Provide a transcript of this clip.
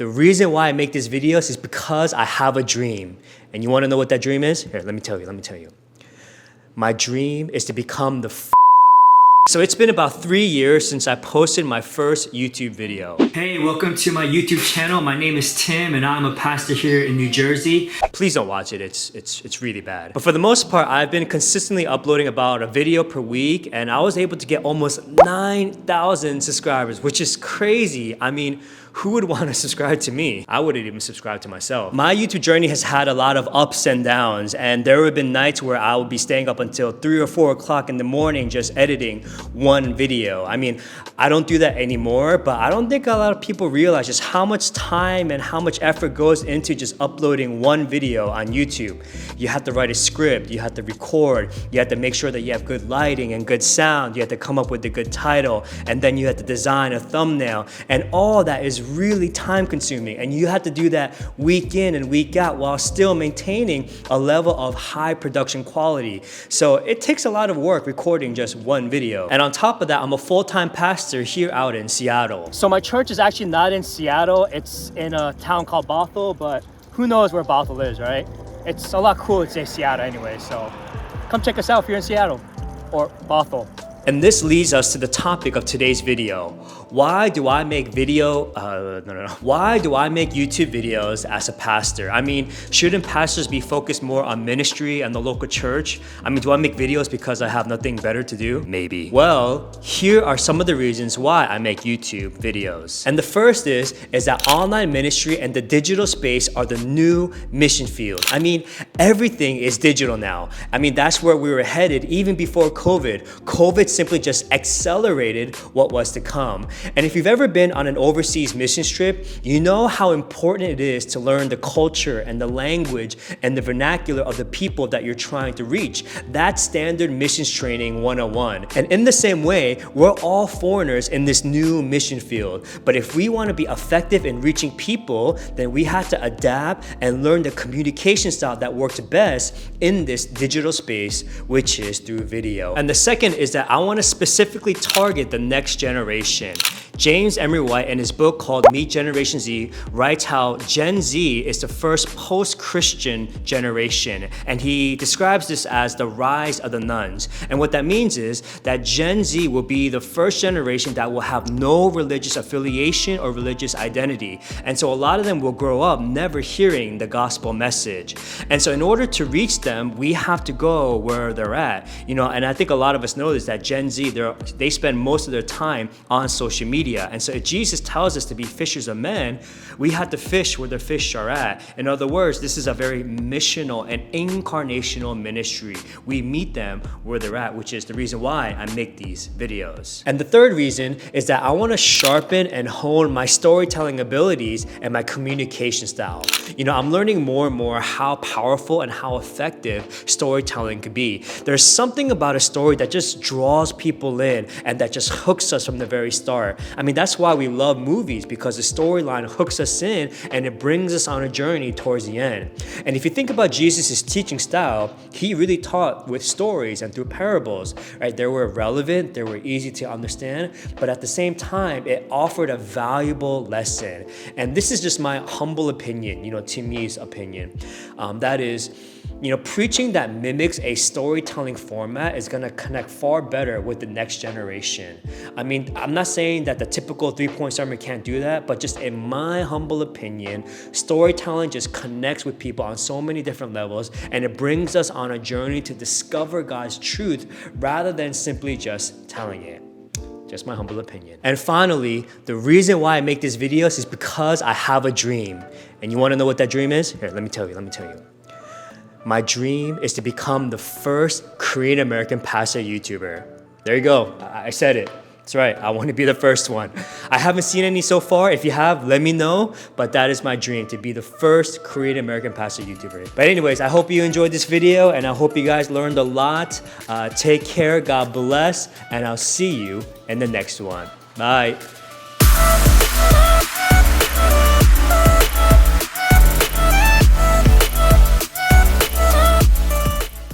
The reason why I make these videos is because I have a dream. And you want to know what that dream is? Here, let me tell you. My dream is to become the So it's been about 3 years since I posted my first YouTube video. Hey, welcome to my YouTube channel. My name is Tim and I'm a pastor here in New Jersey. Please don't watch it, it's really bad. But for the most part, I've been consistently uploading about a video per week and I was able to get almost 9,000 subscribers, which is crazy. I mean, who would want to subscribe to me? I wouldn't even subscribe to myself. My YouTube journey has had a lot of ups and downs, and there have been nights where I would be staying up until 3 or 4 o'clock in the morning just editing one video. I mean, I don't do that anymore, but I don't think a lot of people realize just how much time and how much effort goes into just uploading one video on YouTube. You have to write a script, you have to record, you have to make sure that you have good lighting and good sound, you have to come up with a good title, and then you have to design a thumbnail, and all that is really time consuming, and you have to do that week in and week out while still maintaining a level of high production quality. So it takes a lot of work recording just one video. And on top of that, I'm a full-time pastor here out in Seattle. So my church is actually not in Seattle, it's in a town called Bothell, but who knows where Bothell is, right? It's a lot cooler to say Seattle anyway, so come check us out if you're in Seattle or Bothell. And this leads us to the topic of today's video. Why do I make Why do I make YouTube videos as a pastor? I mean, shouldn't pastors be focused more on ministry and the local church? I mean, do I make videos because I have nothing better to do? Maybe. Well, here are some of the reasons why I make YouTube videos. And the first is that online ministry and the digital space are the new mission field. I mean, everything is digital now. I mean, that's where we were headed even before COVID. COVID simply just accelerated what was to come. And if you've ever been on an overseas mission trip, you know how important it is to learn the culture and the language and the vernacular of the people that you're trying to reach. That's standard missions training 101. And in the same way, we're all foreigners in this new mission field. But if we want to be effective in reaching people, then we have to adapt and learn the communication style that works best in this digital space, which is through video. And the second is that I want to specifically target the next generation. James Emery White, in his book called Meet Generation Z, writes how Gen Z is the first post-Christian generation, and he describes this as the rise of the nuns. And what that means is that Gen Z will be the first generation that will have no religious affiliation or religious identity. And so a lot of them will grow up never hearing the gospel message. And so in order to reach them, we have to go where they're at. You know, and I think a lot of us know this, that Gen Z, they spend most of their time on social media. And so if Jesus tells us to be fishers of men, we have to fish where the fish are at. In other words, this is a very missional and incarnational ministry. We meet them where they're at, which is the reason why I make these videos. And the third reason is that I want to sharpen and hone my storytelling abilities and my communication style. You know, I'm learning more and more how powerful and how effective storytelling could be. There's something about a story that just draws people in and that just hooks us from the very start. I mean, that's why we love movies, because the storyline hooks us in and it brings us on a journey towards the end. And if you think about Jesus' teaching style, he really taught with stories and through parables, right? They were relevant, they were easy to understand, but at the same time, it offered a valuable lesson. And this is just my humble opinion, you know, Timmy's opinion. That is, you know, preaching that mimics a storytelling format is going to connect far better with the next generation. I mean, I'm not saying that the typical 3-point sermon can't do that, but just in my humble opinion, storytelling just connects with people on so many different levels, and it brings us on a journey to discover God's truth rather than simply just telling it. Just my humble opinion. And finally, the reason why I make these videos is because I have a dream. And you want to know what that dream is? Here, let me tell you. My dream is to become the first Korean American pastor YouTuber. There you go. I said it. That's right. I want to be the first one. I haven't seen any so far. If you have, let me know. But that is my dream, to be the first Korean American pastor YouTuber. But anyways, I hope you enjoyed this video and I hope you guys learned a lot. Take care. God bless. And I'll see you in the next one. Bye.